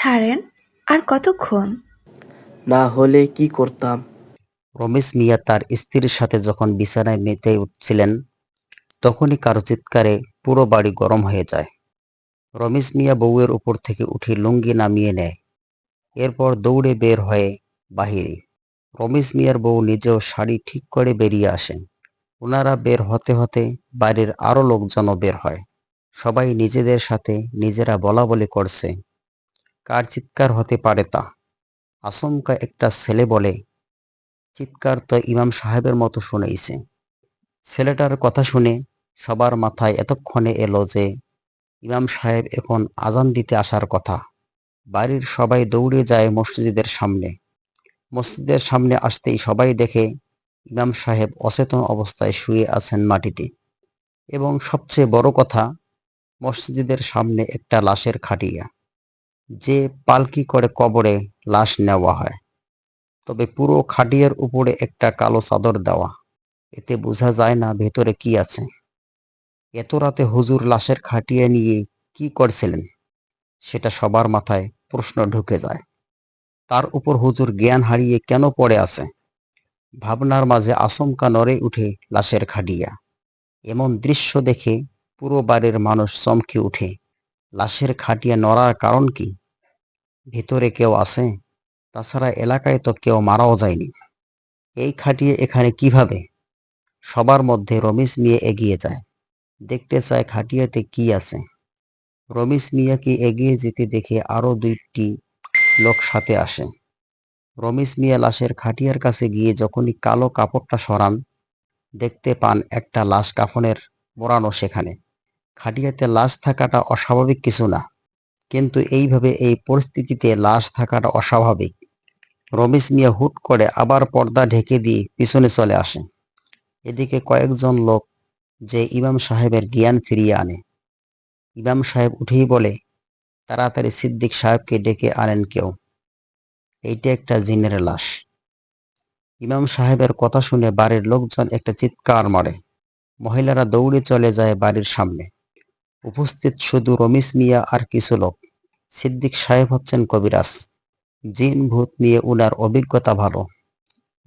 ছাড়েন। আর কতক্ষণ? না হলে কি করতাম? রমেশ মিয়া তার স্ত্রীর সাথে যখন বিছানায় মেতে উঠছিলেন, তখনই কারো চিৎকারে পুরো বাড়ি গরম হয়ে যায়। রমেশ মিয়া বউয়ের উপর থেকে উঠে লুঙ্গি নামিয়ে নেয়, এরপর দৌড়ে বের হয়ে বাহিরে। রমেশ মিয়ার বউ নিজেও শাড়ি ঠিক করে বেরিয়ে আসেন। ওনারা বের হতে হতে বাড়ির আরো লোকজনও বের হয়। সবাই নিজেদের সাথে নিজেরা বলাবলি করছে, কার চিৎকার হতে পারে তা। আচমকা একটা ছেলে বলে, চিৎকার তো ইমাম সাহেবের মতো শুনেইছে। ছেলেটার কথা শুনে সবার মাথায় এতক্ষণে এলো যে ইমাম সাহেব এখন আজান দিতে আসার কথা। বাড়ির সবাই দৌড়ে যায় মসজিদের সামনে। মসজিদের সামনে আসতেই সবাই দেখে ইমাম সাহেব অচেতন অবস্থায় শুয়ে আছেন মাটিতে, এবং সবচেয়ে বড় কথা, মসজিদের সামনে একটা লাশের খাটিয়া, যে পালকি করে কবরে লাশ নেওয়া হয়। তবে পুরো খাটিয়ার উপরে একটা কালো চাদর দেওয়া, এতে বোঝা যায় না ভেতরে কি আছে। এত রাতে হুজুর লাশের খাটিয়া নিয়ে কি করছিলেন, সেটা সবার মাথায় প্রশ্ন ঢুকে যায়। তার উপর হুজুর জ্ঞান হারিয়ে কেন পড়ে আছে? ভাবনার মাঝে আচমকা নড়ে উঠে লাশের খাটিয়া। এমন দৃশ্য দেখে পুরো বাড়ির মানুষ চমকে উঠে। লাশের খাটিয়া নড়ার কারণ কি? ভিতরে কেউ আছে? তাছাড়া এলাকায় তো কেউ মারাও যায়নি। এই খাটিয়ে এখানে কিভাবে? সবার মধ্যে রমেশ মিয়া এগিয়ে যায়, দেখতে চায় খাটিয়াতে কি আছে। রমেশ মিয়াকে এগিয়ে যেতে দেখে আরো দুইটি লোক সাথে আসে। রমেশ মিয়া লাশের খাটিয়ার কাছে গিয়ে যখনই কালো কাপড়টা সরান, দেখতে পান একটা লাশ কাফনের মোড়ানো সেখানে। খাটিয়াতে লাশ থাকাটা অস্বাভাবিক কিছু না, কিন্তু এইভাবে এই পরিস্থিতিতে লাশ থাকাটা অস্বাভাবিক। রমেশ মিয়া হুট করে আবার পর্দা ঢেকে দিয়ে পিছনে চলে আসে। এদিকে কয়েকজন লোক যে ইমাম সাহেবের জ্ঞান ফিরিয়ে আনে। ইমাম সাহেব উঠেই বলে, তাড়াতাড়ি সিদ্দিক সাহেবকে ডেকে আনেন কেউ, এইটা একটা জিনের লাশ। ইমাম সাহেবের কথা শুনে বাড়ির লোকজন একটা চিৎকার মারে। মহিলারা দৌড়ে চলে যায় বাড়ির সামনে। উপস্থিত শুধু রমেশ মিয়া আর কিছু লোক। সিদ্দিক সাহেব হচ্ছেন কবিরাজ, জিন ভূত নিয়ে উনার অভিজ্ঞতা ভালো।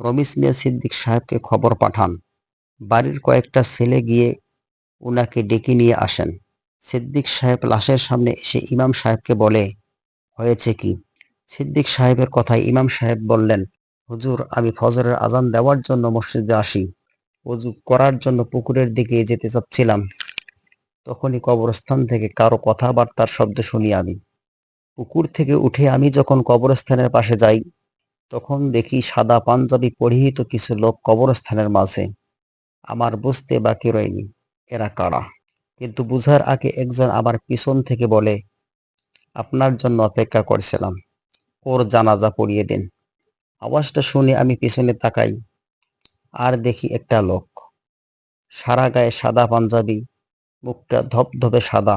রমেশ মিয়া সিদ্দিক সাহেবকে খবর পাঠান। বাড়ির কয়েকটা ছেলে গিয়ে উনাকে ডেকে নিয়ে আসেন। সিদ্দিক সাহেব লাশের সামনে এসে ইমাম সাহেবকে বলে, হয়েছে কি? সিদ্দিক সাহেবের কথায় ইমাম সাহেব বললেন, হুজুর, আমি ফজরের আজান দেওয়ার জন্য মসজিদে আসি। ওযু করার জন্য পুকুরের দিকে যেতে চাচ্ছিলাম, তখনই কবরস্থান থেকে কারো কথাবার্তার শব্দ শুনি আমি। পুকুর থেকে উঠে আমি যখন কবরস্থানের পাশে যাই, তখন দেখি সাদা পাঞ্জাবি পরিহিত কিছু লোক কবরস্থানের মাঝে। আমার বুঝতে বাকি রয়নি এরা কারা, কিন্তু বুঝার আগে একজন আমার পিছন থেকে বলে, আপনার জন্য অপেক্ষা করছিলাম, ওর জানাজা পড়িয়ে দিন। আওয়াজটা শুনে আমি পিছনে তাকাই, আর দেখি একটা লোক, সারা গায়ে সাদা পাঞ্জাবি, মুখটা ধবধবে সাদা।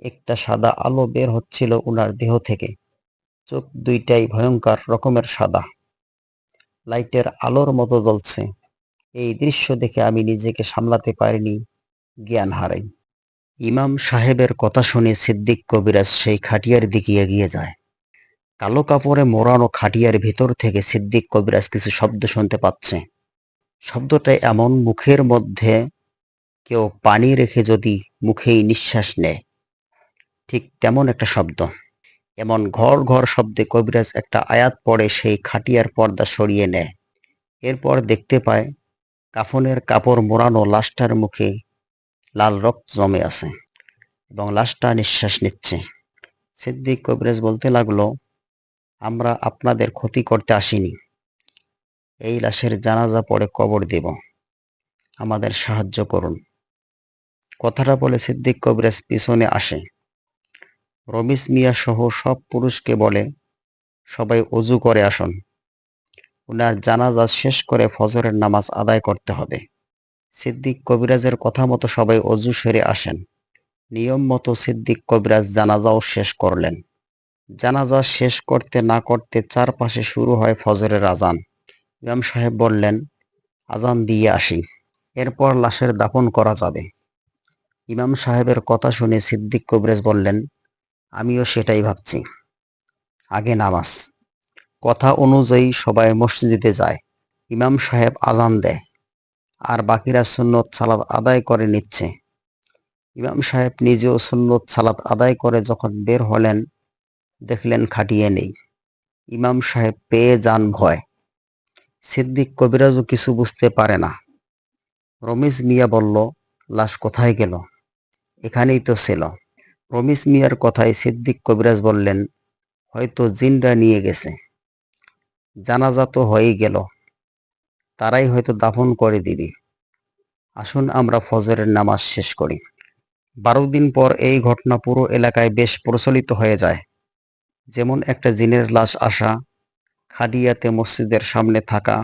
একটা সাদা আলো বের হচ্ছিল উনার দেহ থেকে। চোখ দুইটাই ভয়ঙ্কর রকমের সাদা, লাইটের আলোর মতো জ্বলছে। এই দৃশ্য দেখে আমি নিজেকে সামলাতে পারিনি, জ্ঞান হারাই। ইমাম সাহেবের কথা শুনে সিদ্দিক কবিরাজ সেই খাটিয়ার দিকে এগিয়ে যায়। কালো কাপড়ে মোড়ানো খাটিয়ার ভিতর থেকে সিদ্দিক কবিরাজ কিছু শব্দ শুনতে পাচ্ছে। শব্দটা এমন, মুখের মধ্যে কেউ পানি রেখে যদি মুখেই নিঃশ্বাস নেয়, ঠিক তেমন একটা শব্দ। এমন ঘর ঘর শব্দে কবিরাজ একটা আয়াত পড়ে সেই খাটিয়ার পর্দা সরিয়ে নেয়। এরপর দেখতে পায় কাফনের কাপড় মোড়ানো লাশটার মুখে লাল রক্ত জমে আছে এবং লাশটা নিঃশ্বাস নিচ্ছে। সিদ্দিক কবিরাজ বলতে লাগলো, আমরা আপনাদের ক্ষতি করতে আসিনি, এই লাশের জানাজা পড়ে কবর দেব, আমাদের সাহায্য করুন। কথাটা বলে সিদ্দিক কবিরাজ পিছনে আসে। রমেশ মিয়া সহ সব পুরুষকে বলে, সবাই অজু করে আসুন, উনার জানাজা শেষ করে ফজরের নামাজ আদায় করতে হবে। সিদ্দিক কবিরাজের কথা মতো সবাই অজু সেরে আসেন। নিয়ম মতো সিদ্দিক কবিরাজ জানাজাও শেষ করলেন। জানাজা শেষ করতে না করতে চারপাশে শুরু হয় ফজরের আজান। ইমাম সাহেব বললেন, আজান দিয়ে আসি, এরপর লাশের দাফন করা যাবে। ইমাম সাহেবের কথা শুনে সিদ্দিক কবিরাজ বললেন, আমিও সেটাই ভাবছি। আগে নামাজ। কথা অনুযায়ী সবাই মসজিদে যায়। ইমাম সাহেব আজান দেয় আর বাকিরা সুন্নত সালাত আদায় করে নিচ্ছে। ইমাম সাহেব নিজেও সুন্নত সালাত আদায় করে যখন বের হলেন, দেখলেন খাটিয়ে নেই। ইমাম সাহেব পেয়ে যান ভয়। সিদ্দিক কবিরাজও কিছু বুঝতে পারে না। রমিজ মিয়া বলল, লাশ কোথায় গেল? এখানেই তো ছিল। রমিজ মিয়ার কথায় সিদ্দিক কবিরাজ বললেন, হয়তো জিনরা নিয়ে গেছে। জানাজা তো হয়েই গেল, তারাই হয়তো দাফন করে দিবে। আসুন আমরা ফজরের নামাজ শেষ করি। 12 দিন পর এই ঘটনা পুরো এলাকায় বেশ প্রচলিত হয়ে যায়। যেমন একটা জিনের লাশ আসা, খাদিয়াতে মসজিদের সামনে থাকা,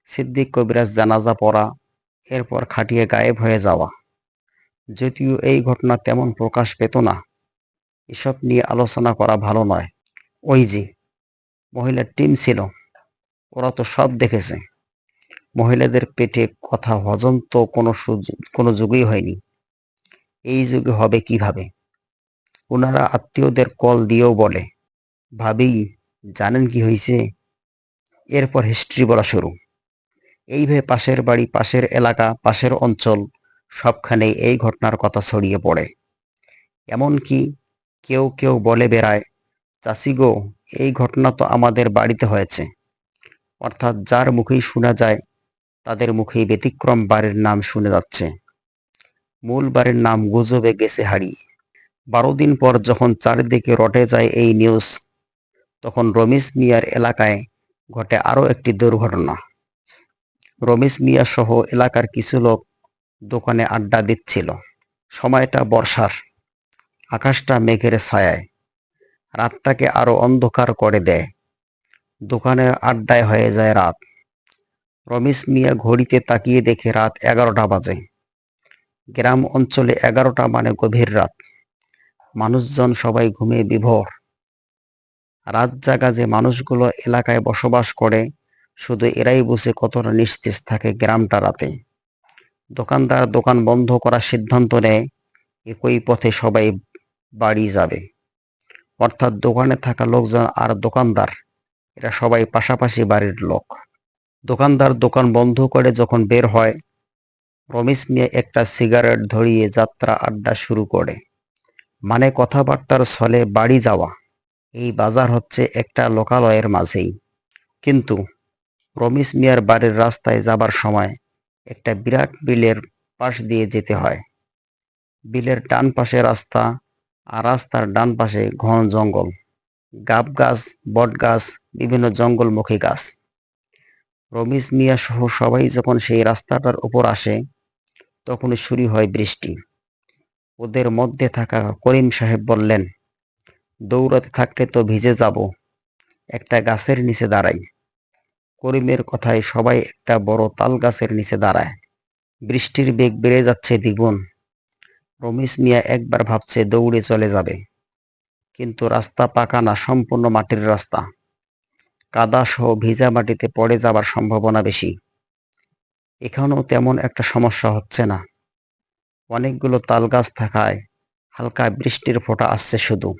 সিদ্দিক কবিরাজ জানাজা পড়া, এরপর খাটিয়ে গায়েব হয়ে যাওয়া। যদিও এই ঘটনা তেমন প্রকাশ পেত না, এসব নিয়ে আলোচনা করা ভালো নয়। ওই যে মহিলার টিম ছিল, ওরা তো সব দেখেছে। মহিলাদের পেটে কথা হজম তো কোনো যুগেই হয়নি। এই যুগে হবে কিভাবে? ওনারা আত্মীয়দের কল দিয়েও বলে, ভাবি জানেন কি হয়েছে? এরপর হিস্ট্রি বলা শুরু। এইভাবে পাশের বাড়ি, পাশের এলাকা, পাশের অঞ্চল সবখানেই এই ঘটনার কথা ছড়িয়ে পড়ে। এমনকি কেউ কেউ বলে বেড়ায়, চাচি গো, এই ঘটনা তো আমাদের বাড়িতে হয়েছে। অর্থাৎ যার মুখেই শোনা যায়, তাদের মুখেই ব্যতিক্রম বাড়ির নাম শুনে যাচ্ছে। মূল বাড়ির নাম গুজবে গেছে হারিয়ে। 12 দিন পর যখন চারিদিকে রটে যায় এই নিউজ, তখন রমিজ মিয়ার এলাকায় ঘটে আরো একটি দুর্ঘটনা। রমিজ মিয়া সহ এলাকার কিছু লোক দোকানে আড্ডা দিচ্ছিল। সময়টা বর্ষার, আকাশটা মেঘের ছায়ায়, রাতটাকে আরো অন্ধকার করে দেয়। দোকানের আড্ডায় হয়ে যায় রাত। রমিজ মিয়া ঘড়িতে তাকিয়ে দেখে রাত 11টা বাজে। গ্রাম অঞ্চলে 11টা মানে গভীর রাত। মানুষজন সবাই ঘুমে বিভোর। রাত জাগা যে মানুষগুলো এলাকায় বসবাস করে, শুধু এরাই বুঝে কতটা নিস্তেজ থাকে গ্রামটা রাতে। দোকানদার দোকান বন্ধ করার সিদ্ধান্ত নেয়, একই পথে সবাই বাড়ি যাবে। অর্থাৎ দোকানে থাকা লোকজন আর দোকানদার, এরা সবাই পাশাপাশি বাড়ির লোক। দোকানদার দোকান বন্ধ করে যখন বের হয়, রমিজ মিয়া একটা সিগারেট ধরিয়ে যাত্রা আড্ডা শুরু করে। মানে কথাবার্তার ছলে বাড়ি যাওয়া। এই বাজার হচ্ছে একটা লোকালয়ের মাঝেই। কিন্তু রমিজ মিয়ার বাড়ির রাস্তায় যাবার সময় একটা বিরাট বিলের পাশ দিয়ে যেতে হয়। বিলের ডান পাশে রাস্তা, আর রাস্তার ডান পাশে ঘন জঙ্গল। গাব গাছ, বট গাছ, বিভিন্ন জঙ্গলমুখী গাছ। রমিজ মিয়া সহ সবাই যখন সেই রাস্তাটার উপর আসে, তখনই শুরু হয় বৃষ্টি। ওদের মধ্যে থাকা করিম সাহেব বললেন, দৌড়াতে থাকলে তো ভিজে যাব, একটা গাছের নিচে দাঁড়াই। করিমের কথায় সবাই একটা বড় তাল গাছের নিচে দাঁড়ায়। বৃষ্টির বেগ বেড়ে যাচ্ছে দ্বিগুণ। রমিজ মিয়া একবার ভাবছে দৌড়ে চলে যাবে, কিন্তু রাস্তা পাকা না, সম্পূর্ণ মাটির রাস্তা। কাদা সহ ভিজা মাটিতে পড়ে যাবার সম্ভাবনা বেশি। এখানেও তেমন একটা সমস্যা হচ্ছে না, অনেকগুলো তাল গাছ থাকায় হালকা বৃষ্টির ফোঁটা আসছে শুধু।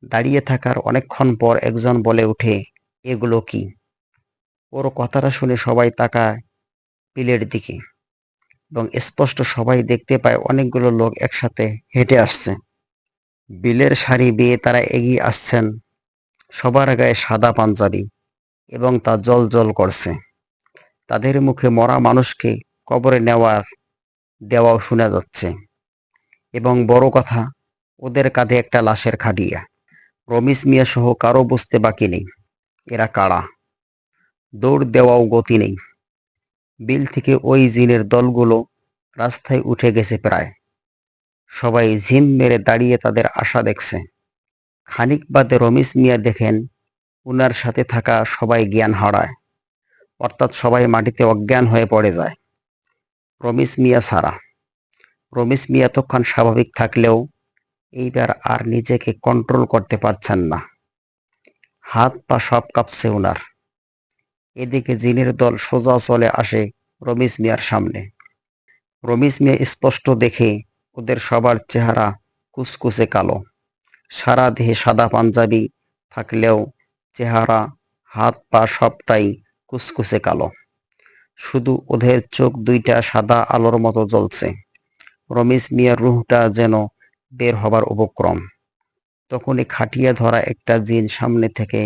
দাঁড়িয়ে থাকার অনেকক্ষণ পর একজন বলে উঠে, এগুলো কি? ওর কথাটা শুনে সবাই তাকায় বিলের দিকে, এবং স্পষ্ট সবাই দেখতে পায় অনেকগুলো লোক একসাথে হেঁটে আসছে। বিলের সারি বেয়ে তারা এগিয়ে আসছেন। সবার গায়ে সাদা পাঞ্জাবি এবং তা জ্বলজ্বল করছে। তাদের মুখে মরা মানুষকে কবরে দেওয়াও শোনা যাচ্ছে। এবং বড় কথা, ওদের কাঁধে একটা লাশের খাটিয়া। রমিজ মিয়া সহ কারো বুঝতে বাকি নেই এরা কারা। দৌড় দেওয়াও গতি নেই। বিল থেকে ওই জিনের দলগুলো রাস্তায় উঠে গেছে প্রায়। সবাই ঝিম মেরে দাঁড়িয়ে তাদের আশা দেখছে। খানিক বাদে রমিজ মিয়া দেখেন, উনার সাথে থাকা সবাই জ্ঞান হারায়, অর্থাৎ সবাই মাটিতে অজ্ঞান হয়ে পড়ে যায়, রমিজ মিয়া ছাড়া। রমিজ মিয়া এতক্ষণ স্বাভাবিক থাকলেও এইবার আর নিজেকে কন্ট্রোল করতে পারছেন না। হাত পা সব কাঁপছে উনার। এদিকে জিনের দল সোজা চলে আসে রমিজ মিয়ার সামনে। রমিজ মিয়া স্পষ্ট দেখে ওদের সবার চেহারা কুচকুচে কালো, সারা দেহে সাদা পাঞ্জাবি, থাকলেও চেহারা, হাত পা সবটাই কুচকুচে কালো। শুধু ওদের চোখ দুইটা সাদা আলোর মতো জ্বলছে। রমেশ মিয়ার রুহটা যেন বের হবার উপক্রম। তখনই খাটিয়া ধরা একটা জিন সামনে থেকে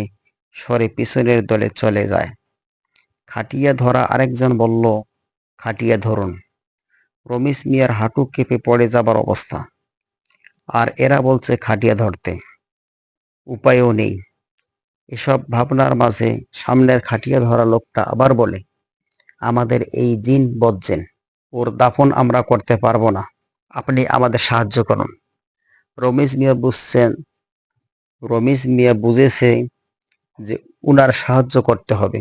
সরে পিছনের দলে চলে যায়। খাটিয়া ধরা আরেকজন বলল, খাটিয়া ধরুন। রমেশ মিয়ার হাঁটু কেঁপে পড়ে যাবার অবস্থা। আর এরা বলছে খাটিয়া ধরতে। উপায়ও নেই। এসব ভাবনার মাঝে সামনের খাটিয়া ধরা লোকটা আবার বলে, আমাদের এই জিন বজ্জেন, ওর দাফন আমরা করতে পারবো না, আপনি আমাদের সাহায্য করুন। রমেশ মিয়া বুঝছেন রমেশ মিয়া বুঝেছে যে উনার সাহায্য করতে হবে,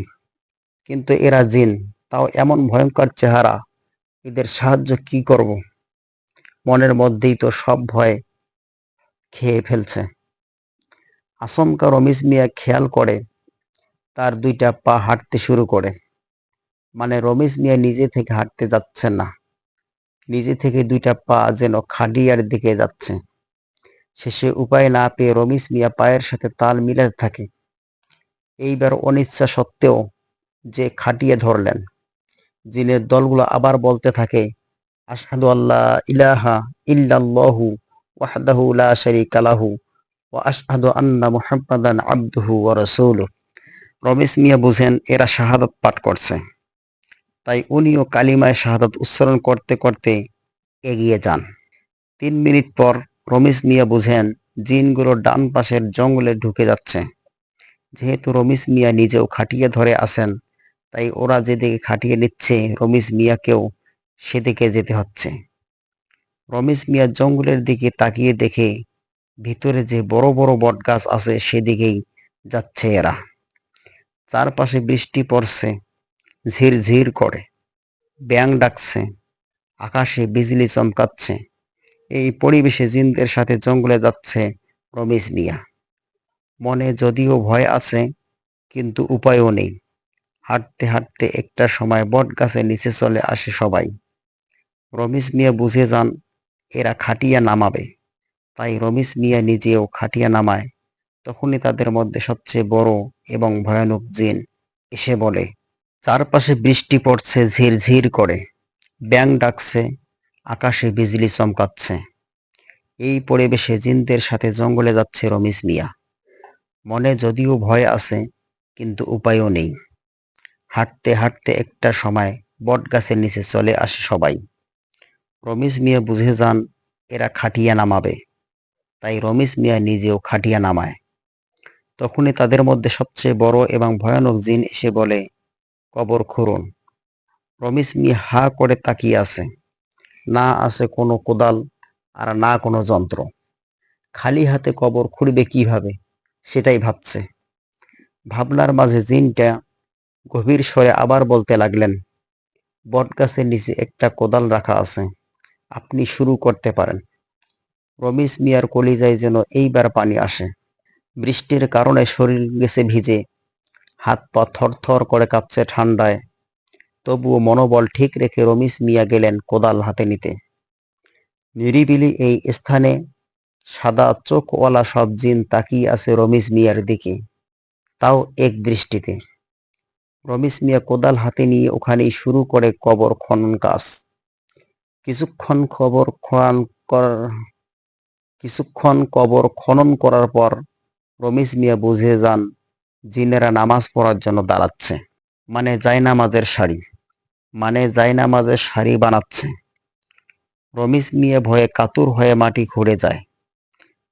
কিন্তু এরা জিন, তাও এমন ভয়ঙ্কর চেহারা, এদের সাহায্য কি করব? মনের মধ্যেই তো সব ভয় খেয়ে ফেলছে। আচমকা রমেশ মিয়া খেয়াল করে তার দুইটা পা হাঁটতে শুরু করে। মানে রমেশ মিয়া নিজে থেকে হাঁটতে যাচ্ছেন না, নিজে থেকে দুইটা পা যেন খাটিয়ার দিকে যাচ্ছে। শেষে উপায় না পেয়ে রমেশ মিয়া পায়ের সাথে তাল মিলাতে থাকে। এইবার অনিচ্ছা সত্ত্বেও যে খাটিয়ে ধরলেন। জিনের দলগুলো আবার বলতে থাকে, আশহাদু আল্লাহ ইলাহা ইল্লাল্লাহু ওয়াহদাহু লা শারীকা লাহু ওয়া আশহাদু আন্না মুহাম্মাদান আবদুহু ওয়া রাসূলুহু। রমেশ মিয়া বুঝেন এরা শাহাদাত পাঠ করছে, তাই উনিও কালিমায়ে শাহাদাত উচ্চারণ করতে করতে এগিয়ে যান। 3 মিনিট পর রমেশ মিয়া বুঝেন জিনগুলো ডান পাশের জঙ্গলে ঢুকে যাচ্ছে। যেহেতু রমেশ মিয়া নিজেও খাটিয়ে ধরে আছেন, তাই ওরা যেদিকে খাটিয়ে নিচ্ছে রমেশ মিয়াকেও সেদিকে যেতে হচ্ছে। রমেশ মিয়া জঙ্গলের দিকে তাকিয়ে দেখে ভিতরে যে বড় বড় বটগাছ আছে সেদিকেই যাচ্ছে এরা। চারপাশে বৃষ্টি পড়ছে, ঝিরঝির করে, ব্যাঙ ডাকছে, আকাশে বিজলি চমকাচ্ছে। এই পরিবেশে জিনদের সাথে জঙ্গলে যাচ্ছে রমেশ মিয়া। মনে যদিও ভয় আছে, কিন্তু উপায়ও নেই। হাঁটতে হাঁটতে একটা সময় বটগাছের নিচে চলে আসে সবাই। রমেশ মিয়া বুঝে যান এরা খাটিয়া নামাবে, তাই রমেশ মিয়া নিজেও খাটিয়া নামায়। তখনই তাদের মধ্যে সবচেয়ে বড় এবং ভয়ানক জিন এসে বলে, চারপাশে বৃষ্টি পড়ছে ঝিরঝির করে, ব্যাঙ ডাকছে, আকাশে বিজলি চমকাচ্ছে। এই পরিবেশে জিনদের সাথে জঙ্গলে যাচ্ছে রমেশ মিয়া। মনে যদিও ভয় আছে, কিন্তু উপায়ও নেই। হাঁটতে হাঁটতে একটা সময় বটগাছের নিচে চলে আসে সবাই। রমেশ মিয়া বুঝে যান এরা খাটিয়া নামাবে, তাই রমেশ মিয়া নিজেও খাটিয়া নামায়। তখনই তাদের মধ্যে সবচেয়ে বড় এবং ভয়ানক জিন এসে বলে, কবর খুঁড়ুন। রমেশ মিয়া হা করে তাকিয়ে আছে। না আছে কোনো কোদাল, আর না কোনো যন্ত্র। খালি হাতে কবর খুঁড়বে কিভাবে, সেটাই ভাবছে। ভাবনার মাঝে জিনটা গভীর স্বরে আবার বলতে লাগলেন, বটগাছের নিচে একটা কোদাল রাখা আছে, আপনি শুরু করতে পারেন। রমেশ মিয়ার কলিজায় যেন এইবার পানি আসে। বৃষ্টির কারণে শরীর গেছে ভিজে, হাত পা থরথর করে কাঁপছে ঠান্ডায়। তবুও মনোবল ঠিক রেখে রমেশ মিয়া গেলেন কোদাল হাতে নিতে। নিরিবিলি এই স্থানে সাদা চোখওয়ালা সব জিন তাকিয়ে আছে রমেশ মিয়ার দিকে, তাও এক দৃষ্টিতে। রমেশ মিয়া কোদাল হাতে নিয়ে ওখানেই শুরু করে কবর খনন কাজ। কিছুক্ষণ কবর খনন করার পর রমেশ মিয়া বুঝে যান জিনেরা নামাজ পড়ার জন্য দাঁড়াচ্ছে। জায়নামাজের সারি বানাচ্ছে। রমেশ মিয়া ভয়ে কাতর হয়ে মাটি খুঁড়ে যায়।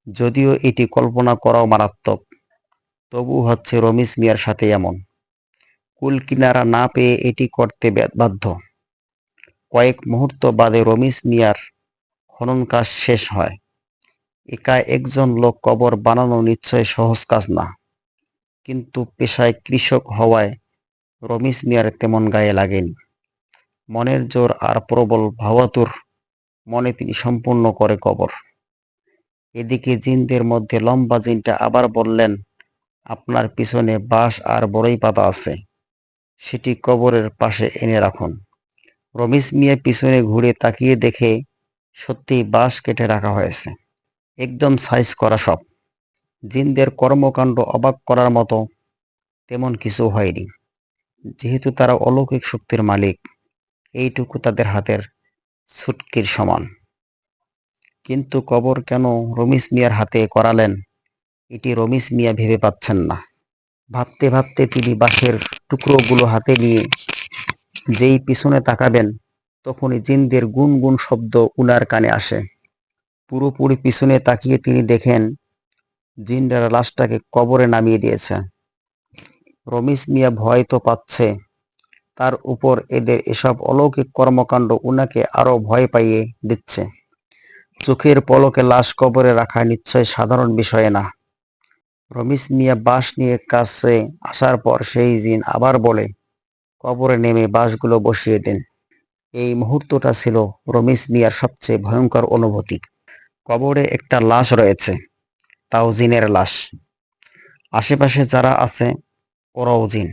যদিও এটি কল্পনা করাও মারাত্মক, তবু হচ্ছে রমেশ মিয়ার সাথে এমন। কুল কিনারা না পেয়ে এটি করতে বাধ্য। কয়েক মুহূর্ত বাদে রমেশ মিয়ার খনন কাজ শেষ হয়। একা একজন লোক কবর বানানো নিশ্চয় সহজ কাজ না, কিন্তু পেশায় কৃষক হওয়ায় রমেশ মিয়ার তেমন গায়ে লাগেনি। মনের জোর আর প্রবল ভাবাতুর মনে তিনি সম্পূর্ণ করে কবর। এদিকে জিনদের মধ্যে লম্বা জিনটা আবার বললেন, আপনার পিছনে বাঁশ আর বড়ই পাতা আছে, সেটি কবরের পাশে এনে রাখুন। রমেশ মিয়া পিছনে ঘুরে তাকিয়ে দেখে সত্যিই বাঁশ কেটে রাখা হয়েছে, একদম সাইজ করা সব। জিনদের কর্মকাণ্ড অবাক করার মতো তেমন কিছু হয়নি। যেহেতু তারা অলৌকিক শক্তির মালিক, এইটুকু তাদের হাতের ছুটকির সমান। কিন্তু কবর কেন রমিজ মিয়ার হাতে করালেন, এটি রমিজ মিয়া ভেবে পাচ্ছেন না। ভাবতে ভাবতে তিনি বাঁশের টুকরোগুলো হাতে নিয়ে যেই পিছনে তাকাবেন, তখনই জিনদের গুনগুন শব্দ উনার কানে আসে। পুরোপুরি পিছনে তাকিয়ে তিনি দেখেন জিনরা লাশটাকে কবরে নামিয়ে দিয়েছে। রমিজ মিয়া ভয় তো পাচ্ছে, তার উপর এদের এসব অলৌকিক কর্মকাণ্ড উনাকে আরো ভয় পাইয়ে দিচ্ছে। চোখের পলকে লাশ কবরে রাখা নিশ্চয় সাধারণ বিষয় না। রমিজ মিয়া বাঁশ নিয়ে কাছে আসার পর সেই জিন আবার বলে, কবরে নেমে বাঁশগুলো বসিয়ে দিন। এই মুহূর্তটা ছিল রমিজ মিয়ার সবচেয়ে ভয়ঙ্কর অনুভূতি। কবরে একটা লাশ রয়েছে, তাও জিনের লাশ। আশেপাশে যারা আছে ওরাও জিন।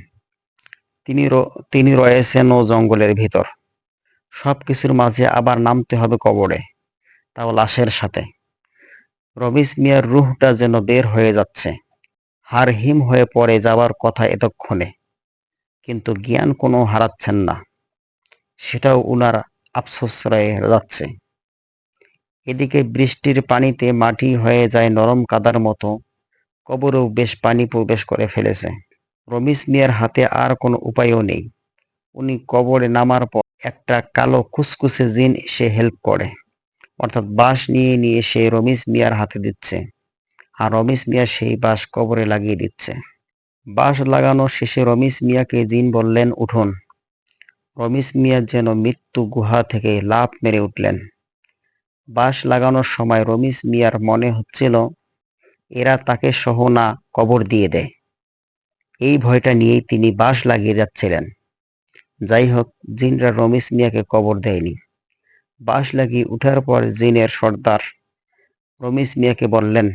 তিনি রয়েছেন ও জঙ্গলের ভিতর। সবকিছুর মাঝে আবার নামতে হবে কবরে, তাও লাশের সাথে। রমিজ মিয়ার রুহটা যেন বের হয়ে যাচ্ছে। হাড় হিম হয়ে পড়ে যাওয়ার কথা এতক্ষণে, কিন্তু জ্ঞান কোনো হারাচ্ছেন না, সেটাও উনার আফসোস রয়ে যাচ্ছে। এদিকে বৃষ্টির পানিতে মাটি হয়ে যায় নরম কাদার মতো, কবরেও বেশ পানি প্রবেশ করে ফেলেছে। রমিজ মিয়ার হাতে আর কোনো উপায়ও নেই। উনি কবরে নামার পর একটা কালো কুচকুচে জিন এসে হেল্প করে, অর্থাৎ বাঁশ নিয়ে নিয়ে সে রমিজ মিয়ার হাতে দিচ্ছে, আর রমিজ মিয়া সেই বাঁশ কবরে লাগিয়ে দিচ্ছে। বাঁশ লাগানো শেষে রমিজ মিয়াকে জিন বললেন, উঠুন। রমিজ মিয়া যেন মৃত্যু গুহা থেকে লাফ মেরে উঠলেন। বাঁশ লাগানোর সময় রমিজ মিয়ার মনে হচ্ছিল এরা তাকে সহ না কবর দিয়ে দেয়। এই ভয়টা নিয়েই তিনি বাঁশ লাগিয়ে যাচ্ছিলেন। যাই হোক, জিনরা রমিজ মিয়াকে কবর দেয়নি। বাঁশ লাগিয়ে উঠার পর জিনের সর্দার রমিজ মিয়াকে বললেন,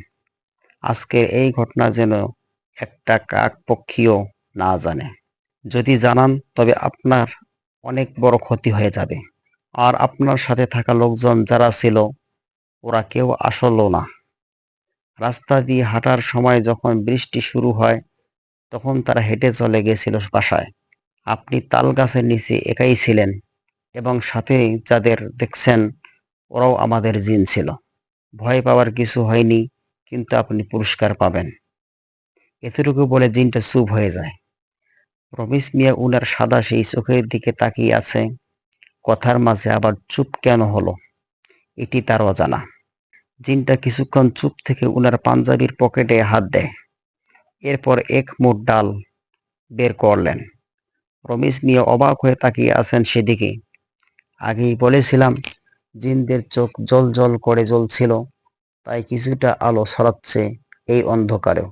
আজকের এই ঘটনা যেন একটা কাক পক্ষীও না জানে। যদি জানান তবে আপনার অনেক বড় ক্ষতি হয়ে যাবে। আর আপনার সাথে থাকা লোকজন যারা ছিল ওরা কেউ আসলো না। রাস্তা দিয়ে হাঁটার সময় যখন বৃষ্টি শুরু হয় তখন তারা হেঁটে চলে গেছিল বাসায়। আপনি তাল গাছের নিচে একাই ছিলেন, এবং সাথে যাদের দেখছেন ওরাও আমাদের জিন ছিল। ভয় পাওয়ার কিছু হয়নি, কিন্তু আপনি পুরস্কার পাবেন। এতটুকু বলে জিনটা চুপ হয়ে যায়। রমিজ মিয়া উনার সাদা সেই চোখের দিকে তাকিয়ে আছে। কথার মাঝে আবার চুপ কেন হলো, এটি তার অজানা। জিনটা কিছুক্ষণ চুপ থেকে উনার পাঞ্জাবির পকেটে হাত দেয়। এরপর এক মুঠ ডাল বের করলেন। রমিজ মিয়া অবাক হয়ে তাকিয়ে আছেন সেদিকে। আগেই বলেছিলাম জিনদের চোখ জল জল করে জ্বলছিল, তাই কিছুটা আলো ছড়াচ্ছে এই অন্ধকারেও।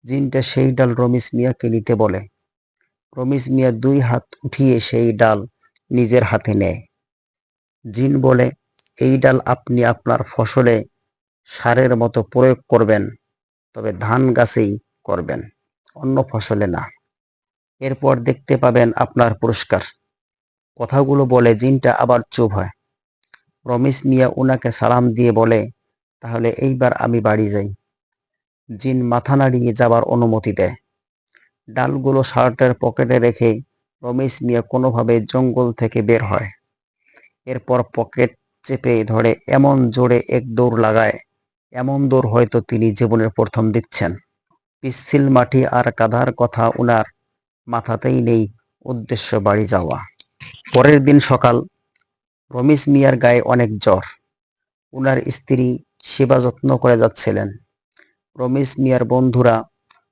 জিনটা সেই ডাল রমিজ মিয়াকে নিতে বলে। রমিজ মিয়া 2 হাত উঠিয়ে সেই ডাল নিজের হাতে নেয়। জিন বলে, এই ডাল আপনি আপনার ফসলে সারের মতো প্রয়োগ করবেন, তবে ধান গাছেই করবেন, অন্য ফসলে না। এরপর দেখতে পাবেন আপনার পুরস্কার। কথাগুলো বলে জিনটা আবার চুপ হয়। রমিজ মিয়া উনাকে সালাম দিয়ে বলে, তাহলে এইবার আমি বাড়ি যাই। জিন মাথা নাড়িয়ে যাবার অনুমতি দেয়। ডালগুলো শার্টের পকেটে রেখে রমিজ মিয়া কোনোভাবে জঙ্গল থেকে বের হয়। এরপর পকেট চেপে ধরে এমন জোরে এক দৌড় লাগায়, এমন দৌড় হয়তো তিনি জীবনের প্রথম দিচ্ছেন। পিচ্ছিল মাটি আর কাদার কথা উনার মাথাতেই নেই, উদ্দেশ্য বাড়ি যাওয়া। পরের দিন সকাল। রমিজ মিয়ার গায়ে অনেক জ্বর। উনার স্ত্রী সেবা যত্ন করে যাচ্ছিলেন। রমিজ মিয়ার বন্ধুরা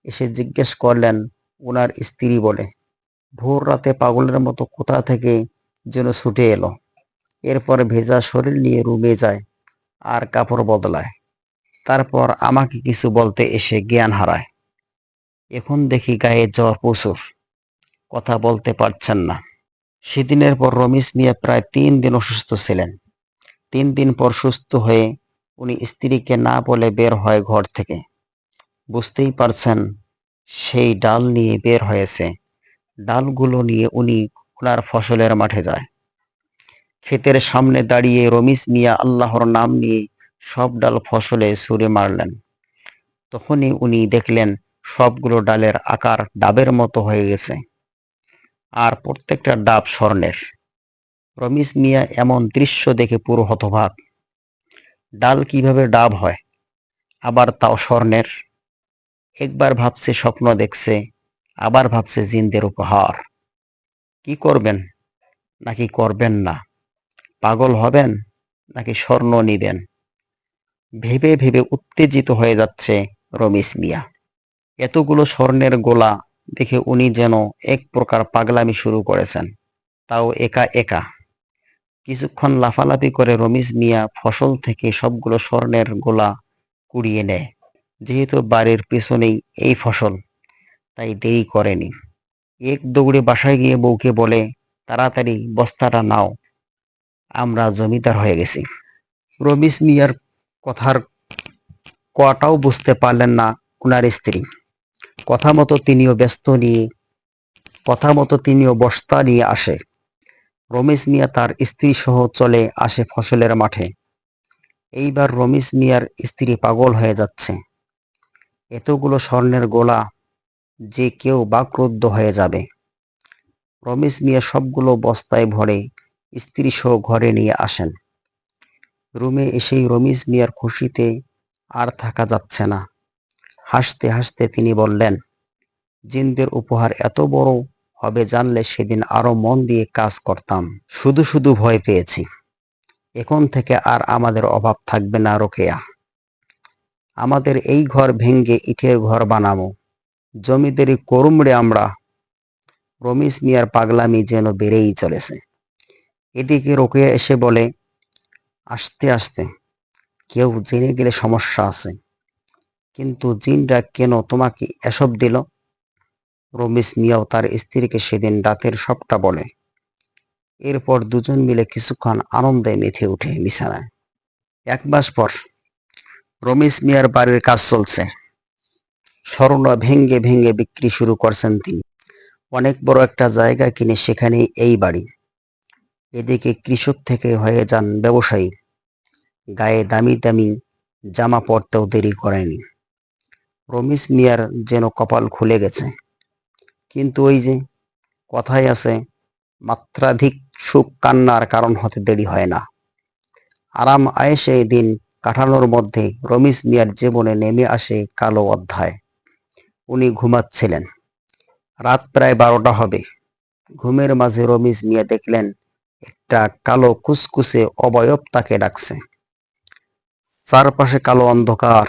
এসে জিজ্ঞেস করলেন, উনার স্ত্রী বলে, ভোর রাতে পাগলের মতো কোথা থেকে যেন ছুটে এলো। এরপর ভেজা শরীর নিয়ে রুমে যায় আর কাপড় বদলায়। তারপর আমাকে কিছু বলতে এসে জ্ঞান হারায়। এখন দেখি গায়ে জ্বর প্রচুর, কথা বলতে পারছেন না। সেদিনের পর রমিজ মিয়া প্রায় 3 দিন অসুস্থ ছিলেন। 3 দিন পর সুস্থ হয়ে উনি স্ত্রীকে না বলে বের হয় ঘর থেকে। বুঝতেই পারছেন, সেই ডাল নিয়ে বের হয়েছে। ডালগুলো নিয়ে উনি ওনার ফসলের মাঠে যায়। ক্ষেতের সামনে দাঁড়িয়ে রমিজ মিয়া আল্লাহর নাম নিয়ে সব ডাল ফসলে ছুঁড়ে মারলেন। তখনই উনি দেখলেন সবগুলো ডালের আকার ডাবের মতো হয়ে গেছে, আর প্রত্যেকটা ডাব স্বর্ণের। রমিজ মিয়া এমন দৃশ্য দেখে পুরো হতবাক। ডাল কিভাবে ডাব হয়, আবার তাও স্বর্ণের? একবার ভাবছে স্বপ্ন দেখছে, আবার ভাবছে জিনদের উপহার। কি করবেন নাকি করবেন না? পাগল হবেন নাকি স্বর্ণ নিবেন? ভেবে ভেবে উত্তেজিত হয়ে যাচ্ছে রমিজ মিয়া। এতগুলো স্বর্ণের গোলা দেখে উনি যেন এক প্রকার পাগলামি শুরু করেছেন, তাও একা একা। কিছুক্ষণ লাফালাফি করে রমিজ মিয়া ফসল থেকে সবগুলো স্বর্ণের গোলা কুড়িয়ে নেয়। যেহেতু বাড়ির পেছনেই এই ফসল, তাই দেরি করেনি। এক দৌড়ে বাসায় গিয়ে বউকে বলে, তাড়াতাড়ি বস্তাটা নাও, আমরা জমিদার হয়ে গেছি। রমিজ মিয়ার কথার কটাও বুঝতে পারলেন না উনার স্ত্রী। কথা মতো তিনিও বস্তা নিয়ে আসে। রমিজ মিয়া তার স্ত্রী সহ চলে আসে ফসলের মাঠে। এইবার রমিজ মিয়ার স্ত্রী পাগল হয়ে যাচ্ছে। এতগুলো স্বর্ণের গোলা যে কেউ বাকরুদ্ধ হয়ে যাবে। রমিজ মিয়া সবগুলো বস্তায় ভরে স্ত্রী সহ ঘরে নিয়ে আসেন। রুমে এসেই রমিজ মিয়ার খুশিতে আর থাকা যাচ্ছে না। হাসতে হাসতে তিনি বললেন, জিনদের উপহার এত বড় হবে জানলে সেদিন আরো মন দিয়ে কাজ করতাম। শুধু শুধু ভয় পেয়েছি। এখন থেকে আর আমাদের অভাব থাকবে না রোকেয়া। আমাদের এই ঘর ভেঙে ইটের ঘর বানাবো। জমিদারি করুম রে আমরা। রমিজ মিয়ার পাগলামি যেন বেড়েই চলেছে। এদিকে রোকেয়া এসে বলে, আস্তে আস্তে, কেউ জেনে গেলে সমস্যা আছে। কিন্তু জিনরা কেন তোমাকে এসব দিল? রমিজ মিয়াও তার স্ত্রীকে সেদিন রাতের সবটা বলে। এরপর দুজন মিলে কিছুক্ষণ আনন্দে মেতে উঠে বিছানায়। 1 মাস পর রমিজ মিয়ার বাড়ির কাজ চলছে। স্বর্ণ ভেঙ্গে ভেঙ্গে বিক্রি শুরু করছেন তিনি। অনেক বড় একটা জায়গা কিনে সেখানে এই বাড়ি। এদিকে কৃষক থেকে হয়ে যান ব্যবসায়ী। গায়ে দামি দামি জামা পরতেও দেরি করেনি। রমিজ মিয়ার যেন কপাল খুলে গেছে। কিন্তু ওই যে কথায় আছে, মাত্রাধিক সুখ কান্নার কারণ হতে দেরি হয় না। আরাম আয়েশে দিন কাটানোর মধ্যে রমিজ মিয়ার জীবনে নেমে আসে কালো অধ্যায়। উনি ঘুমাচ্ছিলেন। রাত প্রায় 12টা হবে। ঘুমের মাঝে রমিজ মিয়া দেখলেন একটা কালো কুচকুচে অবয়ব তাকে ডাকছে। চারপাশে কালো অন্ধকার।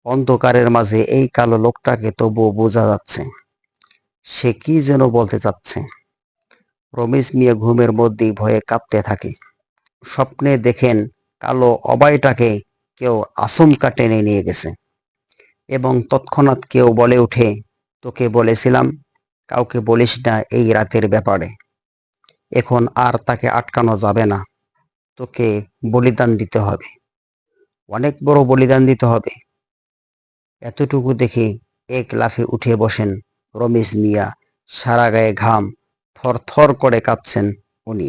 অন্ধকারের মাঝে এই কালো লোকটাকে তবুও বোঝা যাচ্ছে। সে কি যেন বলতে চাচ্ছে। রমিজ মিয়া ঘুমের মধ্যেই ভয়ে কাঁপতে থাকে। স্বপ্নে দেখেন কালো অবাইটাকে কেউ আচমকা টেনে নিয়ে গেছে এবং তৎক্ষণাৎ কেউ বলে ওঠে, তোকে বলেছিলাম কাউকে বলিস না এই রাতের ব্যাপারে। এখন আর তাকে আটকানো যাবে না। তোকে বলিদান দিতে হবে, অনেক বড় বলিদান দিতে হবে। এতটুকু দেখে এক লাফে উঠে বসেন রমিজ মিয়া। সারা গায়ে ঘাম, থর থর করে কাঁপছেন উনি।